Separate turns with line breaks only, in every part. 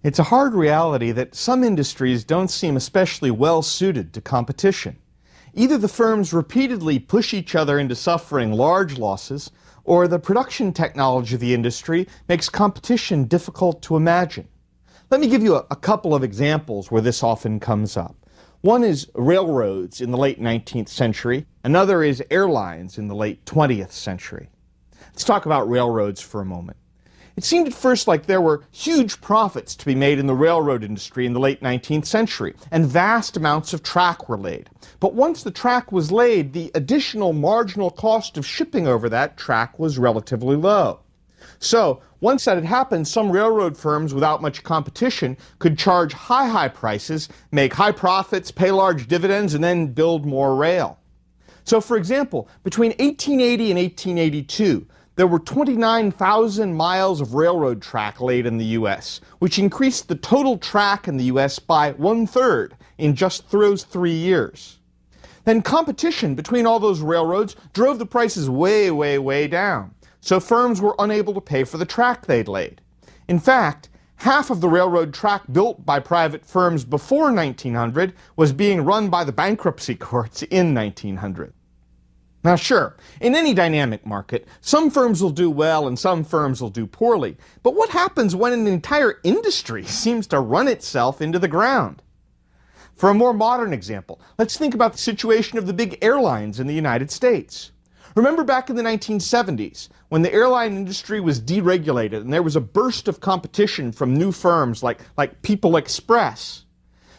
It's a hard reality that some industries don't seem especially well suited to competition. Either the firms repeatedly push each other into suffering large losses, or the production technology of the industry makes competition difficult to imagine. Let me give you a couple of examples where this often comes up. One is railroads in the late 19th century. Another is airlines in the late 20th century. Let's talk about railroads for a moment. It seemed at first like there were huge profits to be made in the railroad industry in the late 19th century, and vast amounts of track were laid. But once the track was laid, the additional marginal cost of shipping over that track was relatively low. So, once that had happened, some railroad firms without much competition could charge high prices, make high profits, pay large dividends, and then build more rail. So, for example, between 1880 and 1882, there were 29,000 miles of railroad track laid in the U.S., which increased the total track in the U.S. by 1/3 in just those 3 years. Then competition between all those railroads drove the prices way down, so firms were unable to pay for the track they'd laid. In fact, half of the railroad track built by private firms before 1900 was being run by the bankruptcy courts in 1900. Now sure, in any dynamic market, some firms will do well and some firms will do poorly. But what happens when an entire industry seems to run itself into the ground? For a more modern example, let's think about the situation of the big airlines in the United States. Remember back in the 1970s, when the airline industry was deregulated and there was a burst of competition from new firms like People Express.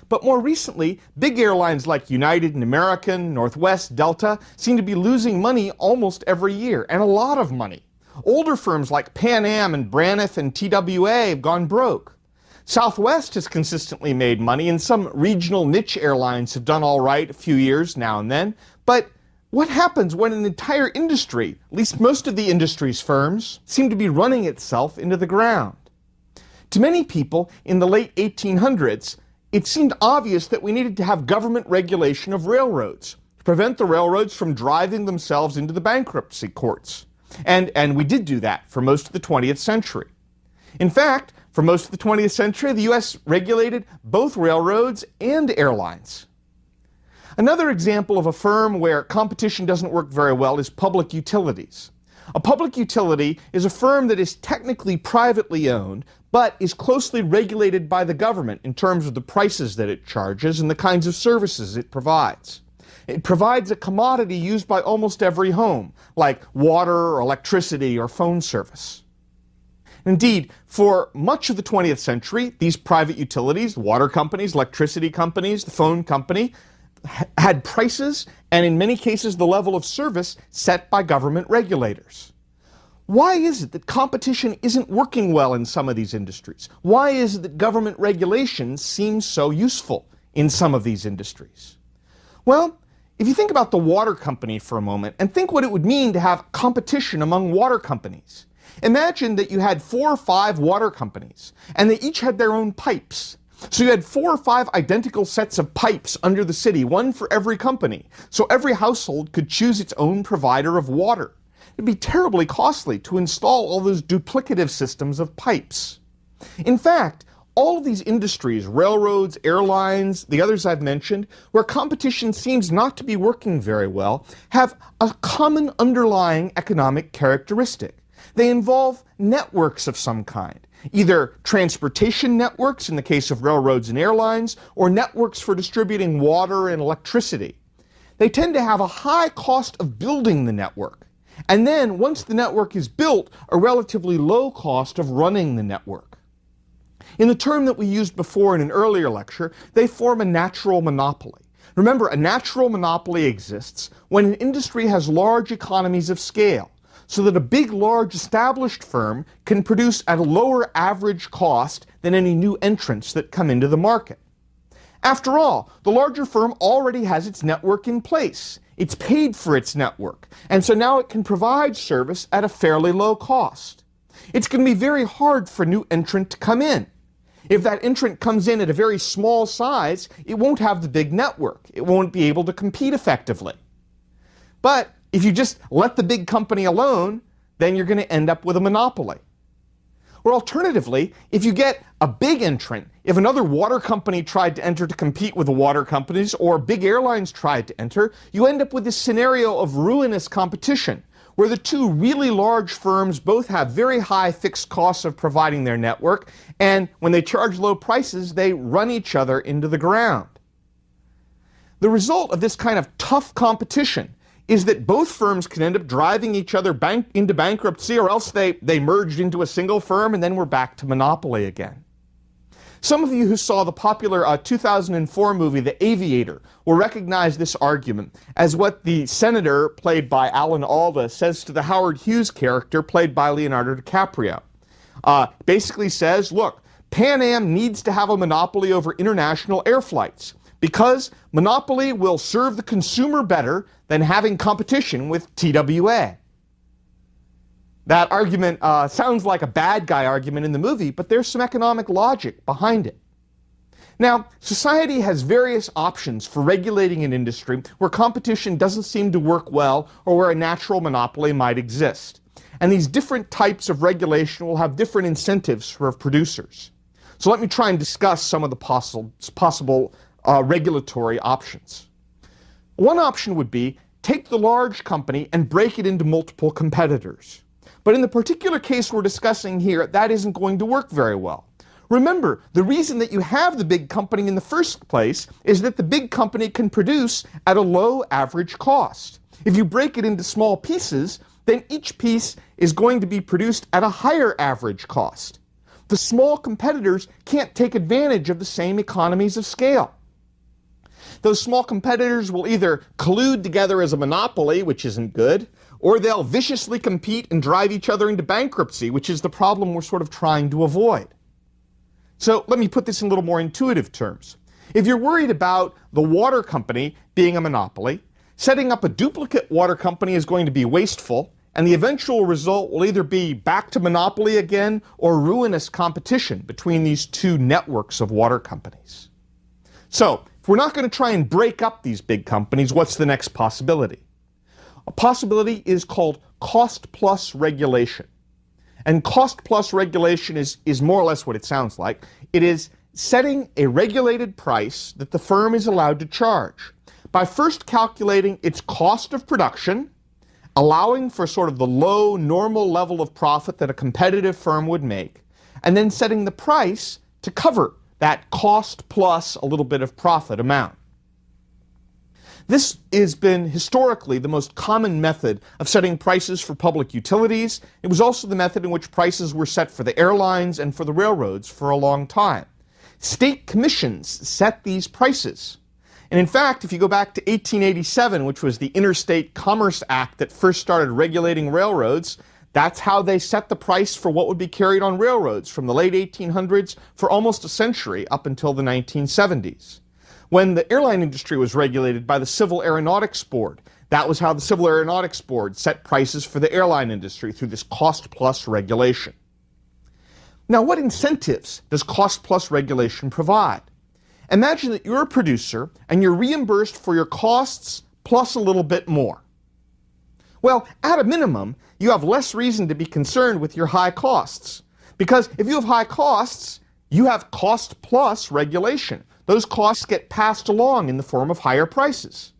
But more recently, big airlines like United and American, Northwest, Delta seem to be losing money almost every year, and a lot of money. Older firms like Pan Am and Braniff and TWA have gone broke. Southwest has consistently made money, and some regional niche airlines have done all right a few years now and then. But what happens when an entire industry, at least most of the industry's firms, seem to be running itself into the ground? To many people in the late 1800s, it seemed obvious that we needed to have government regulation of railroads to prevent the railroads from driving themselves into the bankruptcy courts. And we did do that for most of the 20th century. In fact, for most of the 20th century, the U.S. regulated both railroads and airlines. Another example of a firm where competition doesn't work very well is public utilities. A public utility is a firm that is technically privately owned, but is closely regulated by the government in terms of the prices that it charges and the kinds of services it provides. It provides a commodity used by almost every home, like water or electricity or phone service. Indeed, for much of the 20th century, these private utilities, water companies, electricity companies, the phone company, had prices and in many cases the level of service set by government regulators. Why is it that competition isn't working well in some of these industries? Why is it that government regulation seems so useful in some of these industries? Well, if you think about the water company for a moment and think what it would mean to have competition among water companies. Imagine that you had 4 or 5 water companies and they each had their own pipes. So you had 4 or 5 identical sets of pipes under the city, one for every company. So every household could choose its own provider of water. It'd be terribly costly to install all those duplicative systems of pipes. In fact, all of these industries, railroads, airlines, the others I've mentioned, where competition seems not to be working very well, have a common underlying economic characteristic. They involve networks of some kind. Either transportation networks in the case of railroads and airlines, or networks for distributing water and electricity. They tend to have a high cost of building the network, and then once the network is built, a relatively low cost of running the network. In the term that we used before in an earlier lecture, they form a natural monopoly. Remember, a natural monopoly exists when an industry has large economies of scale, so that a big, large established firm can produce at a lower average cost than any new entrants that come into the market. After all, the larger firm already has its network in place. It's paid for its network, and so now it can provide service at a fairly low cost. It's going to be very hard for a new entrant to come in. If that entrant comes in at a very small size, it won't have the big network. It won't be able to compete effectively. But if you just let the big company alone, then you're going to end up with a monopoly. Or alternatively, if you get a big entrant, if another water company tried to enter to compete with the water companies, or big airlines tried to enter, you end up with this scenario of ruinous competition, where the two really large firms both have very high fixed costs of providing their network, and when they charge low prices, they run each other into the ground. The result of this kind of tough competition is that both firms can end up driving each other into bankruptcy, or else they merged into a single firm and then we're back to monopoly again. Some of you who saw the popular 2004 movie The Aviator will recognize this argument as what the senator, played by Alan Alda, says to the Howard Hughes character, played by Leonardo DiCaprio. Basically says, look, Pan Am needs to have a monopoly over international air flights, because monopoly will serve the consumer better than having competition with TWA. That argument sounds like a bad guy argument in the movie, but there's some economic logic behind it. Now, society has various options for regulating an industry where competition doesn't seem to work well or where a natural monopoly might exist. And these different types of regulation will have different incentives for producers. So let me try and discuss some of the possible regulatory options. One option would be take the large company and break it into multiple competitors. But in the particular case we're discussing here, that isn't going to work very well. Remember, the reason that you have the big company in the first place is that the big company can produce at a low average cost. If you break it into small pieces, then each piece is going to be produced at a higher average cost. The small competitors can't take advantage of the same economies of scale. Those small competitors will either collude together as a monopoly, which isn't good, or they'll viciously compete and drive each other into bankruptcy, which is the problem we're sort of trying to avoid. So let me put this in a little more intuitive terms. If you're worried about the water company being a monopoly, setting up a duplicate water company is going to be wasteful, and the eventual result will either be back to monopoly again or ruinous competition between these two networks of water companies. So, if we're not going to try and break up these big companies, what's the next possibility? A possibility is called cost-plus regulation. And cost-plus regulation is more or less what it sounds like. It is setting a regulated price that the firm is allowed to charge by first calculating its cost of production, allowing for sort of the low normal level of profit that a competitive firm would make, and then setting the price to cover that cost plus a little bit of profit amount. This has been historically the most common method of setting prices for public utilities. It was also the method in which prices were set for the airlines and for the railroads for a long time. State commissions set these prices. And in fact, if you go back to 1887, which was the Interstate Commerce Act that first started regulating railroads, that's how they set the price for what would be carried on railroads from the late 1800s for almost a century up until the 1970s. When the airline industry was regulated by the Civil Aeronautics Board, that was how the Civil Aeronautics Board set prices for the airline industry through this cost-plus regulation. Now, what incentives does cost-plus regulation provide? Imagine that you're a producer and you're reimbursed for your costs plus a little bit more. Well, at a minimum, you have less reason to be concerned with your high costs. Because if you have high costs, you have cost-plus regulation. Those costs get passed along in the form of higher prices.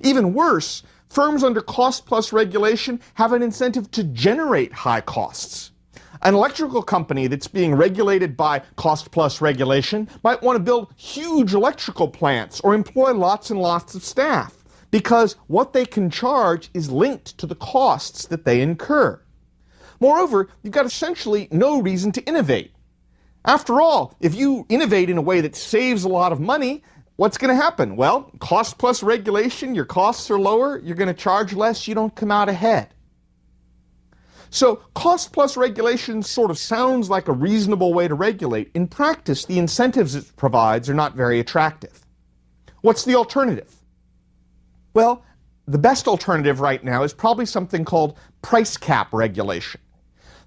Even worse, firms under cost-plus regulation have an incentive to generate high costs. An electrical company that's being regulated by cost-plus regulation might want to build huge electrical plants or employ lots and lots of staff, because what they can charge is linked to the costs that they incur. Moreover, you've got essentially no reason to innovate. After all, if you innovate in a way that saves a lot of money, what's going to happen? Well, cost plus regulation, your costs are lower, you're going to charge less, you don't come out ahead. So cost plus regulation sort of sounds like a reasonable way to regulate. In practice, the incentives it provides are not very attractive. What's the alternative? Well, the best alternative right now is probably something called price cap regulation.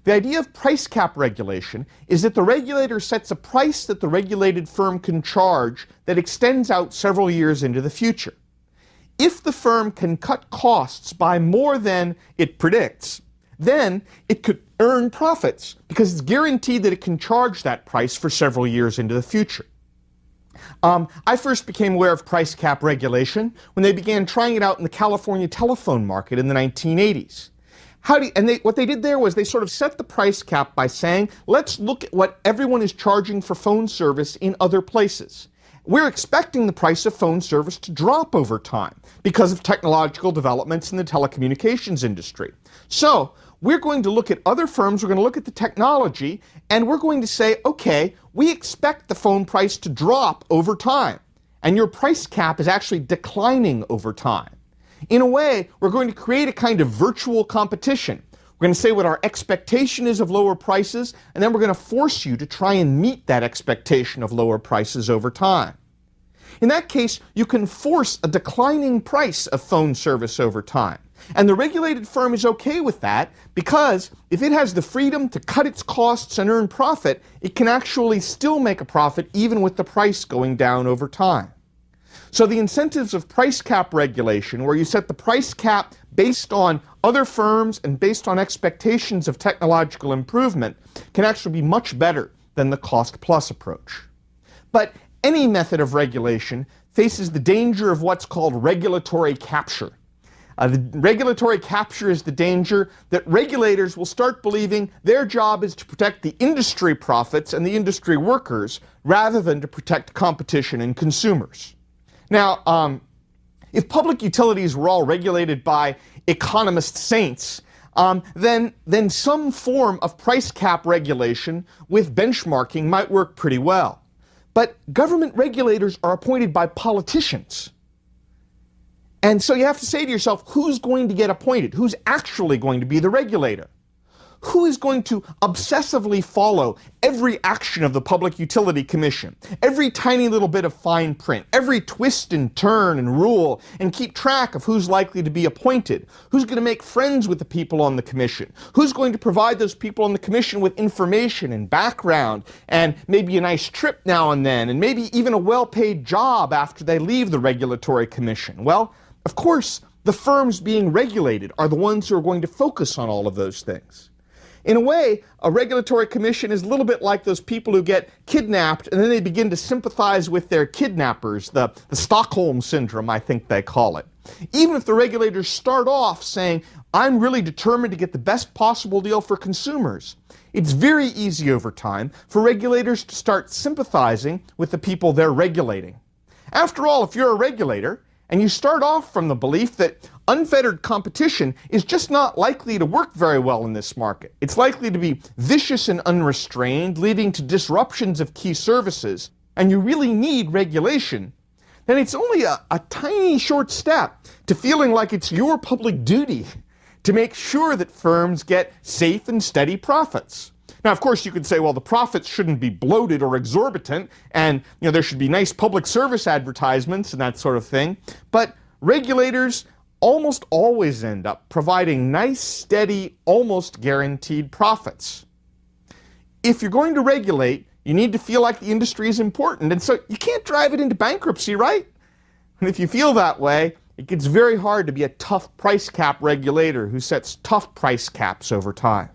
The idea of price cap regulation is that the regulator sets a price that the regulated firm can charge that extends out several years into the future. If the firm can cut costs by more than it predicts, then it could earn profits because it's guaranteed that it can charge that price for several years into the future. I first became aware of price cap regulation when they began trying it out in the California telephone market in the 1980s. What they did there was they sort of set the price cap by saying, let's look at what everyone is charging for phone service in other places. We're expecting the price of phone service to drop over time because of technological developments in the telecommunications industry. So we're going to look at other firms, we're going to look at the technology, and we're going to say, okay, we expect the phone price to drop over time, and your price cap is actually declining over time. In a way, we're going to create a kind of virtual competition. We're going to say what our expectation is of lower prices, and then we're going to force you to try and meet that expectation of lower prices over time. In that case, you can force a declining price of phone service over time. And the regulated firm is okay with that because if it has the freedom to cut its costs and earn profit, it can actually still make a profit even with the price going down over time. So the incentives of price cap regulation, where you set the price cap based on other firms and based on expectations of technological improvement, can actually be much better than the cost-plus approach. But any method of regulation faces the danger of what's called regulatory capture. The regulatory capture is the danger that regulators will start believing their job is to protect the industry profits and the industry workers rather than to protect competition and consumers. Now, if public utilities were all regulated by economist saints, then some form of price cap regulation with benchmarking might work pretty well. But government regulators are appointed by politicians. And so you have to say to yourself, who's going to get appointed? Who's actually going to be the regulator? Who is going to obsessively follow every action of the Public Utility Commission, every tiny little bit of fine print, every twist and turn and rule, and keep track of who's likely to be appointed? Who's going to make friends with the people on the commission? Who's going to provide those people on the commission with information and background and maybe a nice trip now and then, and maybe even a well-paid job after they leave the regulatory commission? Well, of course, the firms being regulated are the ones who are going to focus on all of those things. In a way, a regulatory commission is a little bit like those people who get kidnapped and then they begin to sympathize with their kidnappers, the Stockholm Syndrome, I think they call it. Even if the regulators start off saying, I'm really determined to get the best possible deal for consumers, it's very easy over time for regulators to start sympathizing with the people they're regulating. After all, if you're a regulator, and you start off from the belief that unfettered competition is just not likely to work very well in this market. It's likely to be vicious and unrestrained, leading to disruptions of key services, and you really need regulation, then it's only a tiny short step to feeling like it's your public duty to make sure that firms get safe and steady profits. Now, of course, you could say, well, the profits shouldn't be bloated or exorbitant, and there should be nice public service advertisements and that sort of thing. But regulators almost always end up providing nice, steady, almost guaranteed profits. If you're going to regulate, you need to feel like the industry is important, and so you can't drive it into bankruptcy, right? And if you feel that way, it gets very hard to be a tough price cap regulator who sets tough price caps over time.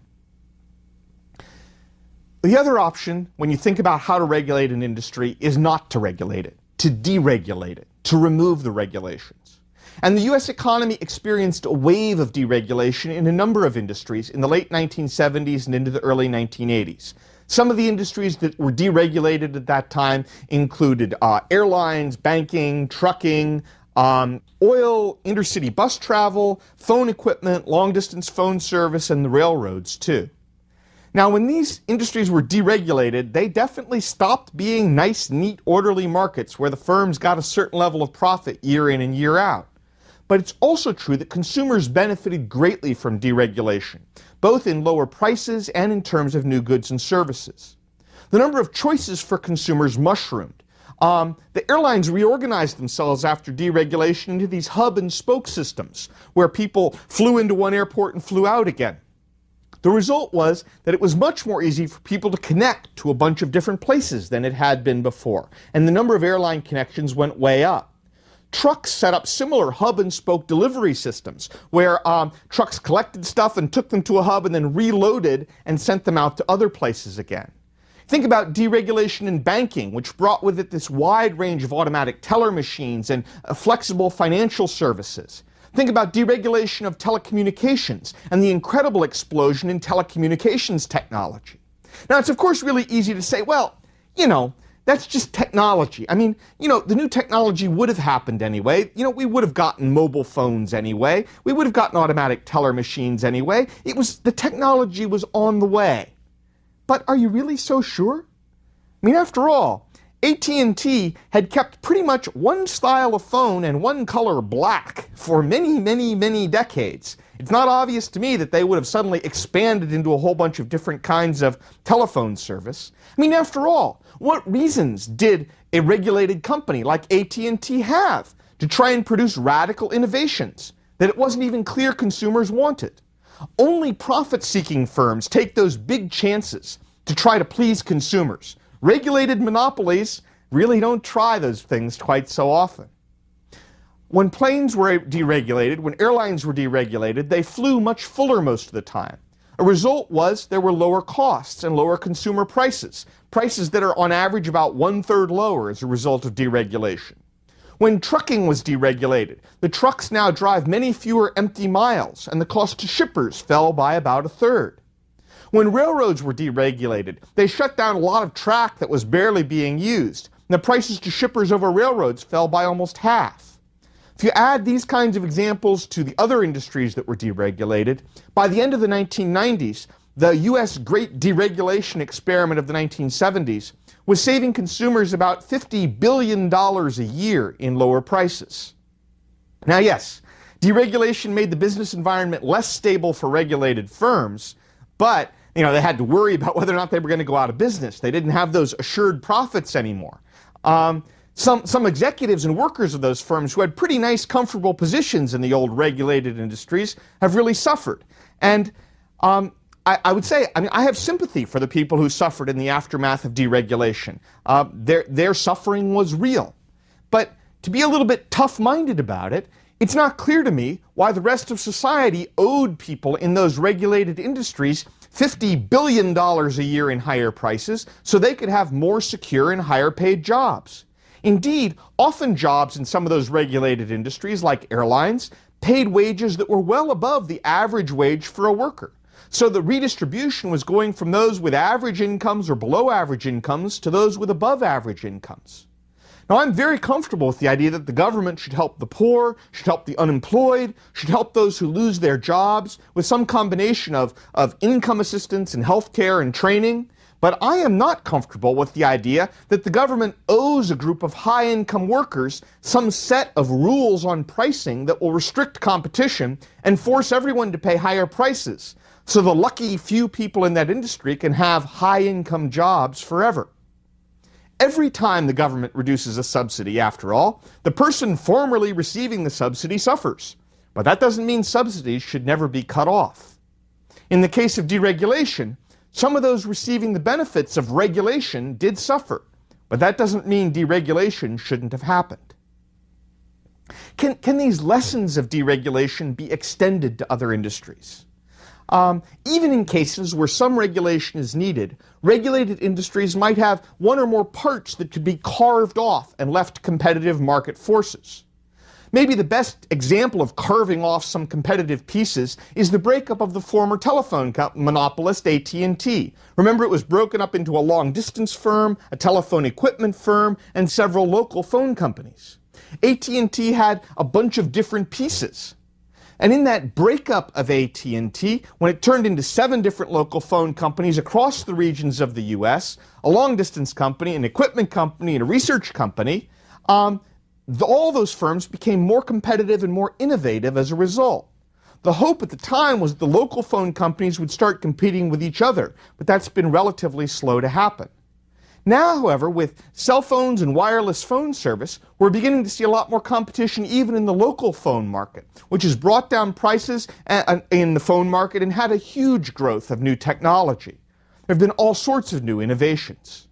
The other option, when you think about how to regulate an industry, is not to regulate it, to deregulate it, to remove the regulations. And the U.S. economy experienced a wave of deregulation in a number of industries in the late 1970s and into the early 1980s. Some of the industries that were deregulated at that time included airlines, banking, trucking, oil, intercity bus travel, phone equipment, long-distance phone service, and the railroads, too. Now, when these industries were deregulated, they definitely stopped being nice, neat, orderly markets where the firms got a certain level of profit year in and year out. But it's also true that consumers benefited greatly from deregulation, both in lower prices and in terms of new goods and services. The number of choices for consumers mushroomed. The airlines reorganized themselves after deregulation into these hub and spoke systems, where people flew into one airport and flew out again. The result was that it was much more easy for people to connect to a bunch of different places than it had been before, and the number of airline connections went way up. Trucks set up similar hub-and-spoke delivery systems where trucks collected stuff and took them to a hub and then reloaded and sent them out to other places again. Think about deregulation in banking, which brought with it this wide range of automatic teller machines and flexible financial services. Think about deregulation of telecommunications and the incredible explosion in telecommunications technology. Now, it's of course really easy to say, well, that's just technology. I mean, the new technology would have happened anyway. We would have gotten mobile phones anyway. We would have gotten automatic teller machines anyway. The technology was on the way. But are you really so sure? I mean, after all, AT&T had kept pretty much one style of phone and one color black for many, many, many decades. It's not obvious to me that they would have suddenly expanded into a whole bunch of different kinds of telephone service. I mean, after all, what reasons did a regulated company like AT&T have to try and produce radical innovations that it wasn't even clear consumers wanted? Only profit-seeking firms take those big chances to try to please consumers. Regulated monopolies really don't try those things quite so often. When planes were deregulated, when airlines were deregulated, they flew much fuller most of the time. A result was there were lower costs and lower consumer prices, prices that are on average about 1/3 lower as a result of deregulation. When trucking was deregulated, the trucks now drive many fewer empty miles, and the cost to shippers fell by about 1/3. When railroads were deregulated, they shut down a lot of track that was barely being used, and the prices to shippers over railroads fell by almost half. If you add these kinds of examples to the other industries that were deregulated, by the end of the 1990s, the U.S. Great Deregulation experiment of the 1970s was saving consumers about $50 billion a year in lower prices. Now, yes, deregulation made the business environment less stable for regulated firms, but they had to worry about whether or not they were going to go out of business. They didn't have those assured profits anymore. Some executives and workers of those firms who had pretty nice, comfortable positions in the old regulated industries have really suffered. And I would say, I have sympathy for the people who suffered in the aftermath of deregulation. Their suffering was real. But to be a little bit tough-minded about it, it's not clear to me why the rest of society owed people in those regulated industries $50 billion a year in higher prices so they could have more secure and higher-paid jobs. Indeed, often jobs in some of those regulated industries, like airlines, paid wages that were well above the average wage for a worker. So the redistribution was going from those with average incomes or below average incomes to those with above average incomes. Now, I'm very comfortable with the idea that the government should help the poor, should help the unemployed, should help those who lose their jobs with some combination of income assistance and health care and training. But I am not comfortable with the idea that the government owes a group of high-income workers some set of rules on pricing that will restrict competition and force everyone to pay higher prices, so the lucky few people in that industry can have high-income jobs forever. Every time the government reduces a subsidy, after all, the person formerly receiving the subsidy suffers. But that doesn't mean subsidies should never be cut off. In the case of deregulation, some of those receiving the benefits of regulation did suffer, but that doesn't mean deregulation shouldn't have happened. Can these lessons of deregulation be extended to other industries? Even in cases where some regulation is needed, regulated industries might have one or more parts that could be carved off and left to competitive market forces. Maybe the best example of carving off some competitive pieces is the breakup of the former telephone monopolist AT&T. Remember, it was broken up into a long-distance firm, a telephone equipment firm, and several local phone companies. AT&T had a bunch of different pieces. And in that breakup of AT&T, when it turned into 7 different local phone companies across the regions of the U.S., a long-distance company, an equipment company, and a research company, all those firms became more competitive and more innovative as a result. The hope at the time was that the local phone companies would start competing with each other, but that's been relatively slow to happen. Now, however, with cell phones and wireless phone service, we're beginning to see a lot more competition even in the local phone market, which has brought down prices in the phone market and had a huge growth of new technology. There have been all sorts of new innovations.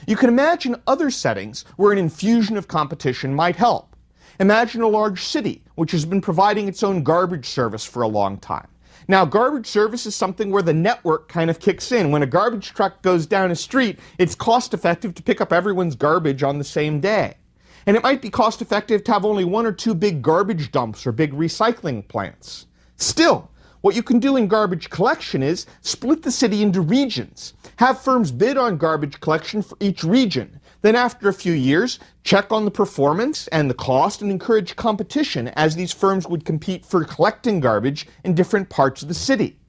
You can imagine other settings where an infusion of competition might help. Imagine a large city which has been providing its own garbage service for a long time. Now, garbage service is something where the network kind of kicks in. When a garbage truck goes down a street, it's cost effective to pick up everyone's garbage on the same day. And it might be cost effective to have only one or two big garbage dumps or big recycling plants. Still, what you can do in garbage collection is split the city into regions. Have firms bid on garbage collection for each region. Then after a few years, check on the performance and the cost and encourage competition as these firms would compete for collecting garbage in different parts of the city.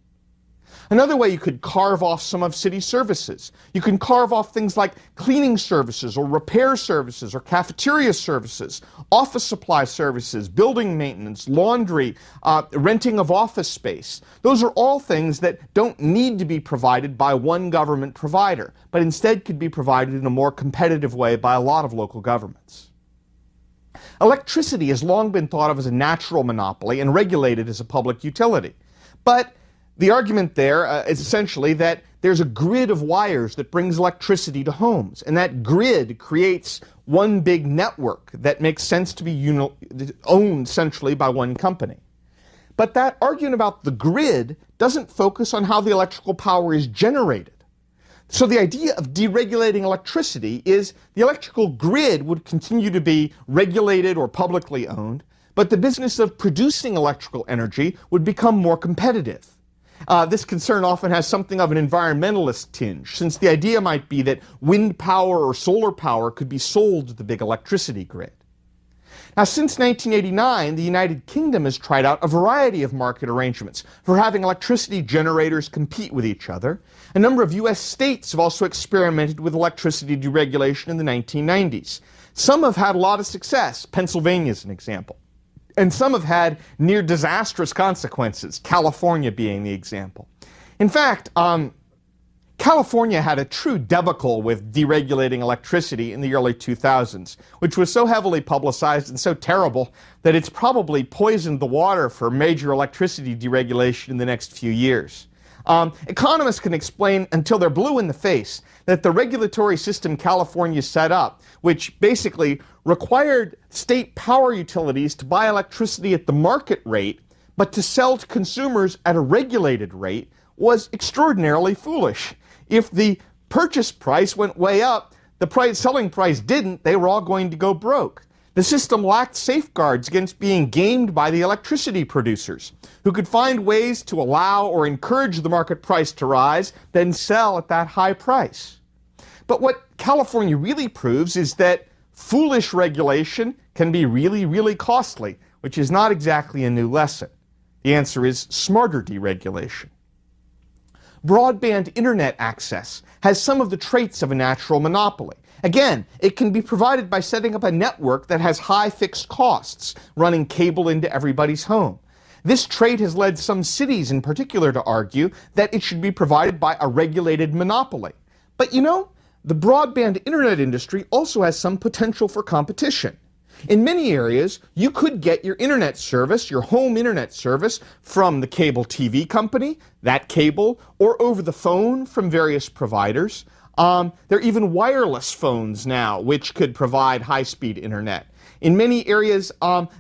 Another way you could carve off some of city services. You can carve off things like cleaning services or repair services or cafeteria services, office supply services, building maintenance, laundry, renting of office space. Those are all things that don't need to be provided by one government provider, but instead could be provided in a more competitive way by a lot of local governments. Electricity has long been thought of as a natural monopoly and regulated as a public utility. But the argument there is essentially that there's a grid of wires that brings electricity to homes, and that grid creates one big network that makes sense to be owned centrally by one company. But that argument about the grid doesn't focus on how the electrical power is generated. So the idea of deregulating electricity is the electrical grid would continue to be regulated or publicly owned, but the business of producing electrical energy would become more competitive. This concern often has something of an environmentalist tinge, since the idea might be that wind power or solar power could be sold to the big electricity grid. Now, since 1989, the United Kingdom has tried out a variety of market arrangements for having electricity generators compete with each other. A number of U.S. states have also experimented with electricity deregulation in the 1990s. Some have had a lot of success. Pennsylvania is an example. And some have had near disastrous consequences, California being the example. In fact, California had a true debacle with deregulating electricity in the early 2000s, which was so heavily publicized and so terrible that it's probably poisoned the water for major electricity deregulation in the next few years. Economists can explain until they're blue in the face that the regulatory system California set up, which basically required state power utilities to buy electricity at the market rate, but to sell to consumers at a regulated rate, was extraordinarily foolish. If the purchase price went way up, the selling price didn't, they were all going to go broke. The system lacked safeguards against being gamed by the electricity producers, who could find ways to allow or encourage the market price to rise, then sell at that high price. But what California really proves is that foolish regulation can be really, really costly, which is not exactly a new lesson. The answer is smarter deregulation. Broadband internet access has some of the traits of a natural monopoly. Again, it can be provided by setting up a network that has high fixed costs, running cable into everybody's home. This trait has led some cities in particular to argue that it should be provided by a regulated monopoly. But you know, the broadband internet industry also has some potential for competition. In many areas, you could get your internet service, your home internet service, from the cable TV company, that cable, or over the phone from various providers. There are even wireless phones now which could provide high-speed internet. In many areas,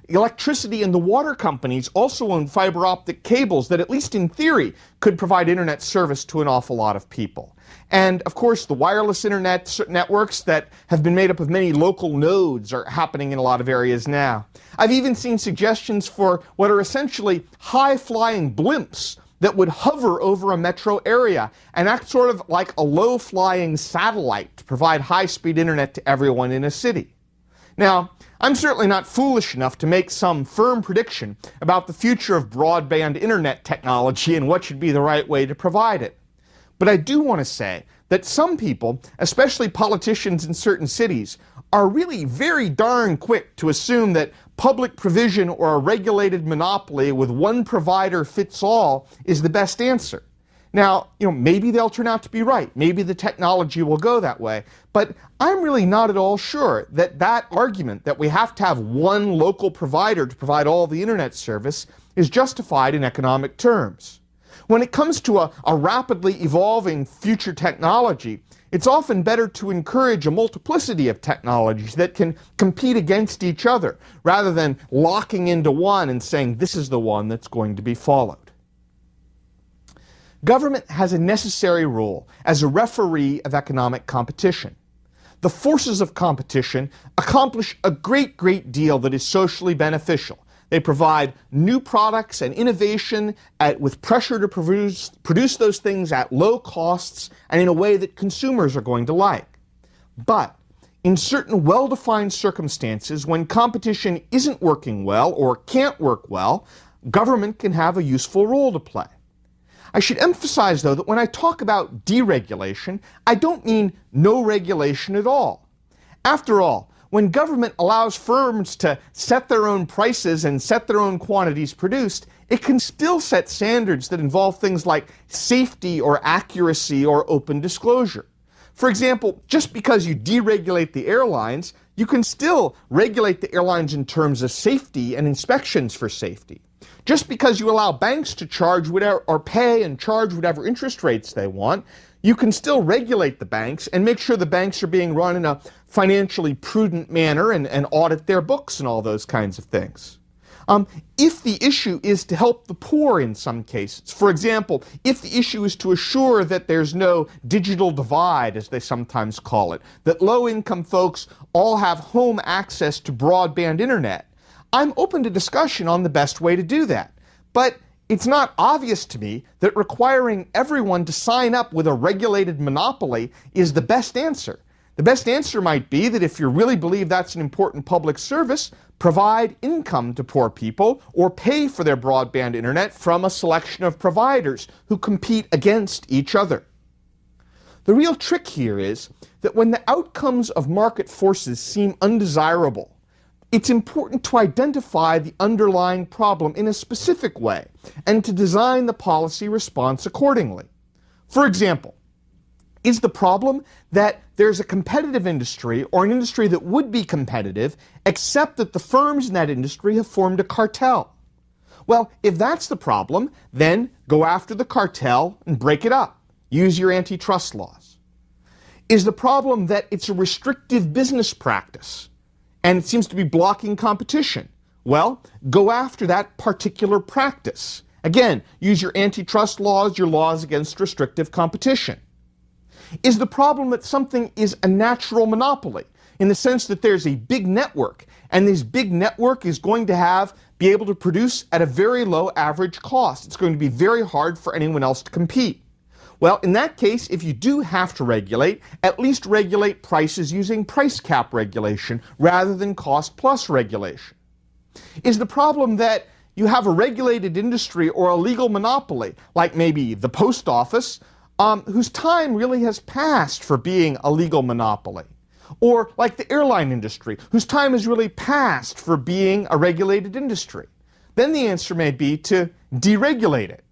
electricity and the water companies also own fiber optic cables that, at least in theory, could provide internet service to an awful lot of people. And, of course, the wireless internet networks that have been made up of many local nodes are happening in a lot of areas now. I've even seen suggestions for what are essentially high-flying blimps that would hover over a metro area and act sort of like a low-flying satellite to provide high-speed internet to everyone in a city. Now, I'm certainly not foolish enough to make some firm prediction about the future of broadband internet technology and what should be the right way to provide it. But I do want to say that some people, especially politicians in certain cities, are really very darn quick to assume that public provision or a regulated monopoly with one provider fits all is the best answer. Now, maybe they'll turn out to be right. Maybe the technology will go that way. But I'm really not at all sure that that argument that we have to have one local provider to provide all the internet service is justified in economic terms. When it comes to a rapidly evolving future technology, it's often better to encourage a multiplicity of technologies that can compete against each other, rather than locking into one and saying this is the one that's going to be followed. Government has a necessary role as a referee of economic competition. The forces of competition accomplish a great deal that is socially beneficial. They provide new products and innovation with pressure to produce those things at low costs and in a way that consumers are going to like. But in certain well-defined circumstances, when competition isn't working well or can't work well, government can have a useful role to play. I should emphasize, though, that when I talk about deregulation, I don't mean no regulation at all. After all, when government allows firms to set their own prices and set their own quantities produced, it can still set standards that involve things like safety or accuracy or open disclosure. For example, just because you deregulate the airlines, you can still regulate the airlines in terms of safety and inspections for safety. Just because you allow banks to charge whatever, or pay and charge whatever interest rates they want, you can still regulate the banks and make sure the banks are being run in a financially prudent manner and audit their books and all those kinds of things. If the issue is to help the poor in some cases, for example, if the issue is to assure that there's no digital divide, as they sometimes call it, that low-income folks all have home access to broadband internet, I'm open to discussion on the best way to do that. But it's not obvious to me that requiring everyone to sign up with a regulated monopoly is the best answer. The best answer might be that if you really believe that's an important public service, provide income to poor people or pay for their broadband internet from a selection of providers who compete against each other. The real trick here is that when the outcomes of market forces seem undesirable, it's important to identify the underlying problem in a specific way and to design the policy response accordingly. For example, is the problem that there's a competitive industry or an industry that would be competitive except that the firms in that industry have formed a cartel? Well, if that's the problem, then go after the cartel and break it up. Use your antitrust laws. Is the problem that it's a restrictive business practice and it seems to be blocking competition? Well, go after that particular practice. Again, use your antitrust laws, your laws against restrictive competition. Is the problem that something is a natural monopoly, in the sense that there's a big network, and this big network is going to be able to produce at a very low average cost? It's going to be very hard for anyone else to compete. Well, in that case, if you do have to regulate, at least regulate prices using price cap regulation rather than cost plus regulation. Is the problem that you have a regulated industry or a legal monopoly, like maybe the post office, whose time really has passed for being a legal monopoly? Or like the airline industry, whose time has really passed for being a regulated industry? Then the answer may be to deregulate it.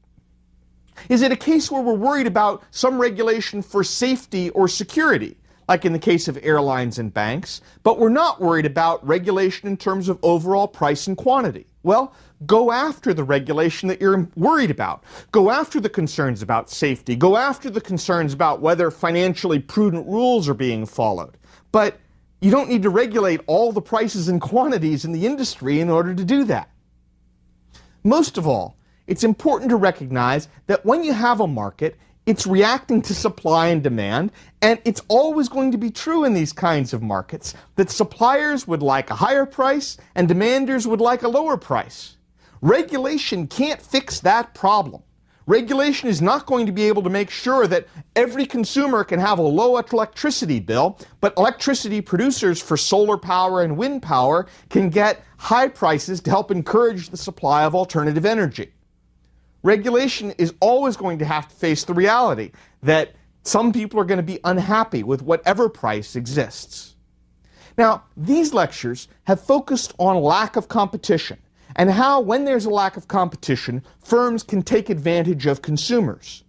Is it a case where we're worried about some regulation for safety or security, like in the case of airlines and banks, but we're not worried about regulation in terms of overall price and quantity? Well, go after the regulation that you're worried about. Go after the concerns about safety. Go after the concerns about whether financially prudent rules are being followed. But you don't need to regulate all the prices and quantities in the industry in order to do that. Most of all, it's important to recognize that when you have a market, it's reacting to supply and demand, and it's always going to be true in these kinds of markets that suppliers would like a higher price and demanders would like a lower price. Regulation can't fix that problem. Regulation is not going to be able to make sure that every consumer can have a low electricity bill, but electricity producers for solar power and wind power can get high prices to help encourage the supply of alternative energy. Regulation is always going to have to face the reality that some people are going to be unhappy with whatever price exists. Now, these lectures have focused on lack of competition and how, when there's a lack of competition, firms can take advantage of consumers.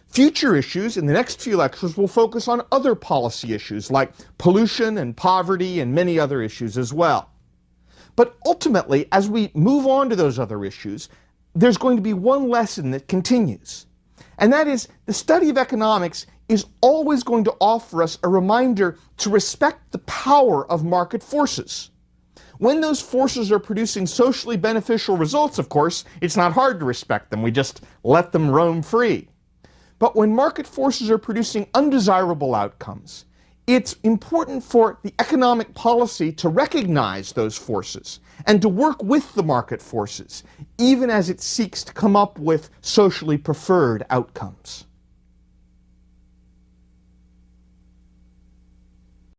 Future issues in the next few lectures will focus on other policy issues like pollution and poverty and many other issues as well. But ultimately, as we move on to those other issues, there's going to be one lesson that continues. And that is, the study of economics is always going to offer us a reminder to respect the power of market forces. When those forces are producing socially beneficial results, of course, it's not hard to respect them. We just let them roam free. But when market forces are producing undesirable outcomes, it's important for the economic policy to recognize those forces and to work with the market forces, even as it seeks to come up with socially preferred outcomes.